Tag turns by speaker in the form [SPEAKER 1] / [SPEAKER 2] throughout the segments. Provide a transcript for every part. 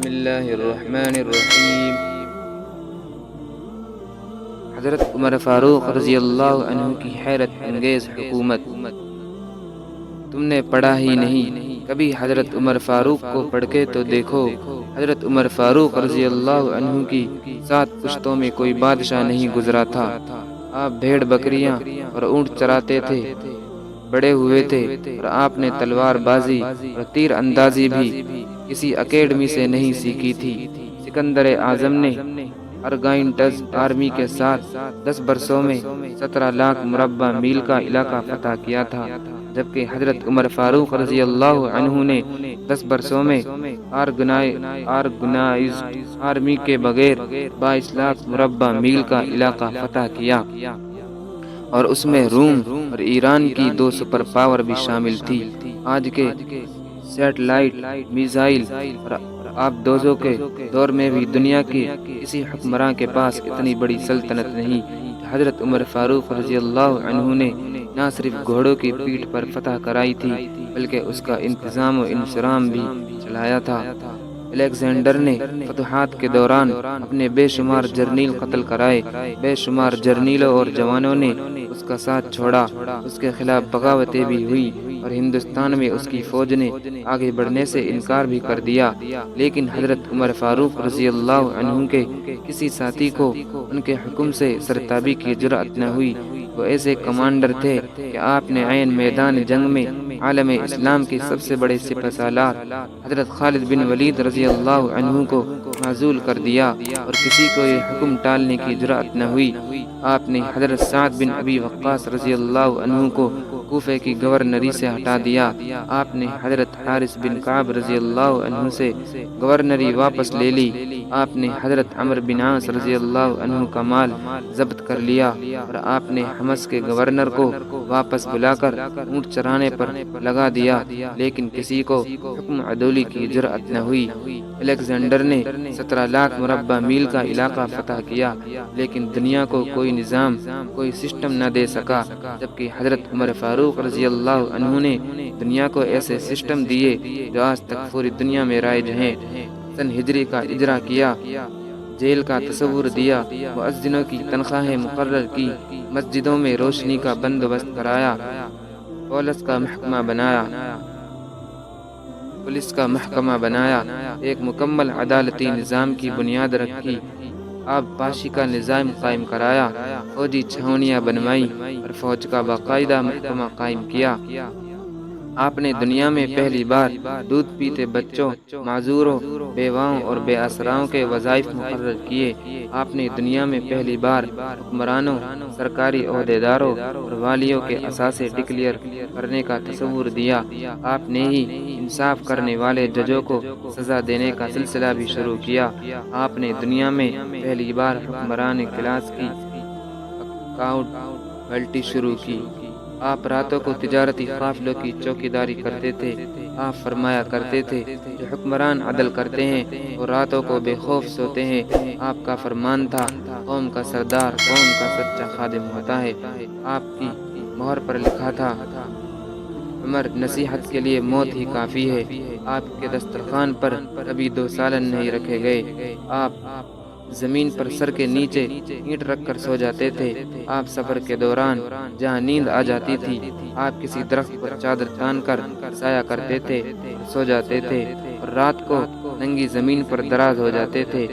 [SPEAKER 1] بسم اللہ الرحمن الرحیم۔ حضرت عمر فاروق رضی اللہ عنہ کی حیرت انگیز حکومت۔ تم نے پڑھا ہی نہیں، کبھی حضرت عمر فاروق کو پڑھ کے تو دیکھو۔ حضرت عمر فاروق رضی اللہ عنہ کی 7 پشتوں میں کوئی بادشاہ نہیں گزرا تھا۔ آپ بھیڑ بکریاں اور اونٹ چراتے تھے، بڑے ہوئے تھے، اور آپ نے تلوار بازی اور تیر اندازی بھی کسی اکیڈمی سے نہیں سیکھی تھی۔ سکندر اعظم نے ارگائنٹز آرمی کے ساتھ 10 برسوں میں 17 لاکھ مربع میل کا علاقہ فتح کیا تھا، جبکہ حضرت عمر فاروق رضی اللہ عنہ نے 10 برسوں میں آرگنائزڈ آرمی کے بغیر 22 لاکھ مربع میل کا علاقہ فتح کیا، اور اس میں روم اور ایران کی 2 سپر پاور بھی شامل تھی۔ آج کے سیٹلائٹ میزائل اور آبدوزوں کے دور میں بھی دنیا کے کسی حکمراں کے پاس اتنی بڑی سلطنت نہیں۔ حضرت عمر فاروق رضی اللہ عنہ نے نہ صرف گھوڑوں کی پیٹھ پر فتح کرائی تھی، بلکہ اس کا انتظام و انصرام بھی چلایا تھا۔ الیگزینڈر نے فتوحات کے دوران اپنے بے شمار جرنیل قتل کرائے، بے شمار جرنیلوں اور جوانوں نے اس کا ساتھ چھوڑا، اس کے خلاف بغاوتیں بھی ہوئی، اور ہندوستان میں اس کی فوج نے آگے بڑھنے سے انکار بھی کر دیا، لیکن حضرت عمر فاروق رضی اللہ عنہ کے کسی ساتھی کو ان کے حکم سے سرتابی کی جرأت نہ ہوئی۔ وہ ایسے کمانڈر تھے کہ آپ نے عین میدان جنگ میں عالم اسلام کے سب سے بڑے سپہ سالار حضرت خالد بن ولید رضی اللہ عنہ کو معزول کر دیا، اور کسی کو یہ حکم ٹالنے کی جرأت نہ ہوئی۔ آپ نے حضرت سعد بن ابی وقاص رضی اللہ عنہ کو کوفے کی گورنری سے ہٹا دیا۔ آپ نے حضرت حارث بن کعب رضی اللہ عنہ سے گورنری واپس لے لی۔ آپ نے حضرت عمرو بن عاص رضی اللہ عنہ کا مال ضبط کر لیا، اور آپ نے حمص کے گورنر کو واپس بلا کر اونٹ چرانے پر لگا دیا، لیکن کسی کو حکم عدولی کی جرأت نہ ہوئی۔ الیگزینڈر نے 17 لاکھ مربع میل کا علاقہ فتح کیا، لیکن دنیا کو کوئی نظام، کوئی سسٹم نہ دے سکا، جبکہ حضرت عمر فاروق رضی اللہ عنہ نے دنیا کو ایسے سسٹم دیے جو آج تک پوری دنیا میں رائج ہیں۔ سن ہجری کا اجرا کیا، جیل کا تصور دیا، مؤذنوں کی تنخواہیں مقرر کی، مسجدوں میں روشنی کا بندوبست کرایا، پولیس کا محکمہ بنایا، ایک مکمل عدالتی نظام کی بنیاد رکھی، آب پاشی کا نظام قائم کرایا، فوجی چھاونیاں بنوائی، اور فوج کا باقاعدہ محکمہ قائم کیا۔ آپ نے دنیا میں پہلی بار دودھ پیتے بچوں، معذوروں، بیواؤں اور بے آسراؤں کے وظائف مقرر کیے۔ آپ نے دنیا میں پہلی بار حکمرانوں، سرکاری عہدیداروں اور والیوں کے اثاثے ڈکلیئر کرنے کا تصور دیا۔ آپ نے ہی انصاف کرنے والے ججوں کو سزا دینے کا سلسلہ بھی شروع کیا۔ آپ نے دنیا میں پہلی بار حکمران کلاس کی اکاؤنٹبلٹی شروع کی۔ آپ راتوں کو تجارتی قافلوں کی چوکیداری کرتے تھے۔ آپ فرمایا کرتے تھے، جو حکمران عدل کرتے ہیں وہ راتوں کو بے خوف سوتے ہیں۔ آپ کا فرمان تھا، قوم کا سردار قوم کا سچا خادم ہوتا ہے۔ آپ کی مہر پر لکھا تھا، عمر نصیحت کے لیے موت ہی کافی ہے۔ آپ کے دسترخوان پر کبھی 2 سالن نہیں رکھے گئے۔ آپ زمین پر سر کے نیچے اینٹ رکھ کر سو جاتے تھے۔ آپ سفر کے دوران جہاں نیند آ جاتی تھی، آپ کسی درخت پر چادر تان کر سایہ کرتے تھے اور سو جاتے تھے، اور رات کو ننگی زمین پر دراز ہو جاتے تھے۔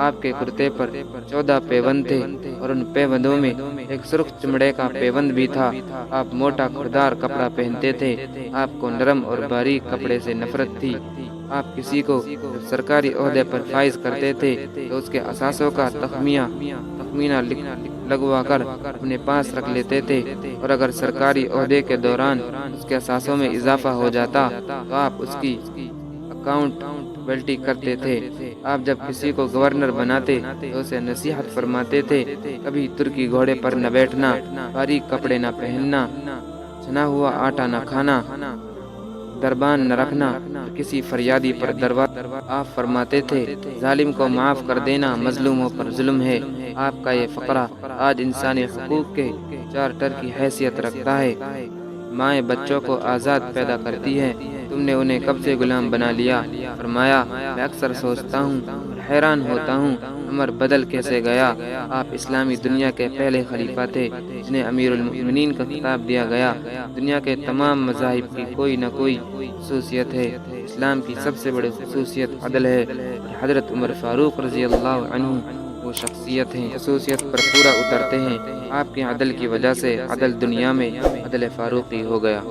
[SPEAKER 1] آپ کے کرتے پر 14 پیوند تھے، اور ان پیوندوں میں ایک سرخ چمڑے کا پیوند بھی تھا۔ آپ موٹا کھردار کپڑا پہنتے تھے۔ آپ کو نرم اور باریک کپڑے سے نفرت تھی۔ آپ کسی کو جب سرکاری عہدے پر فائز کرتے تھے تو اس کے اثاثوں کا تخمینہ لگوا کر اپنے پاس رکھ لیتے تھے، اور اگر سرکاری عہدے کے دوران اس کے اثاثوں میں اضافہ ہو جاتا تو آپ اس کی اکاؤنٹبلٹی کرتے تھے۔ آپ جب کسی کو گورنر بناتے تو اسے نصیحت فرماتے تھے، کبھی ترکی گھوڑے پر نہ بیٹھنا، باریک کپڑے نہ پہننا، چھنا ہوا آٹا نہ کھانا، دربان نہ رکھنا، اور کسی فریادی پر دروازہ۔ آپ فرماتے تھے، ظالم کو معاف کر دینا مظلوموں پر ظلم ہے۔ آپ کا یہ فقرہ آج انسانی حقوق کے چارٹر کی حیثیت رکھتا ہے۔ مائیں بچوں کو آزاد پیدا کرتی ہیں، تم نے انہیں کب سے غلام بنا لیا؟ فرمایا میں اکثر سوچتا ہوں اور حیران ہوتا ہوں عمر بدل کیسے گیا۔ آپ اسلامی دنیا کے پہلے خلیفہ تھے جنہیں امیر المؤمنین کا خطاب دیا گیا۔ دنیا کے تمام مذاہب کی کوئی نہ کوئی خصوصیت ہے، اسلام کی سب سے بڑی خصوصیت عدل ہے، اور حضرت عمر فاروق رضی اللہ عنہ وہ شخصیت ہیں خصوصیت پر پورا اترتے ہیں۔ آپ کے عدل کی وجہ سے عدل دنیا میں عدل فاروقی ہو گیا۔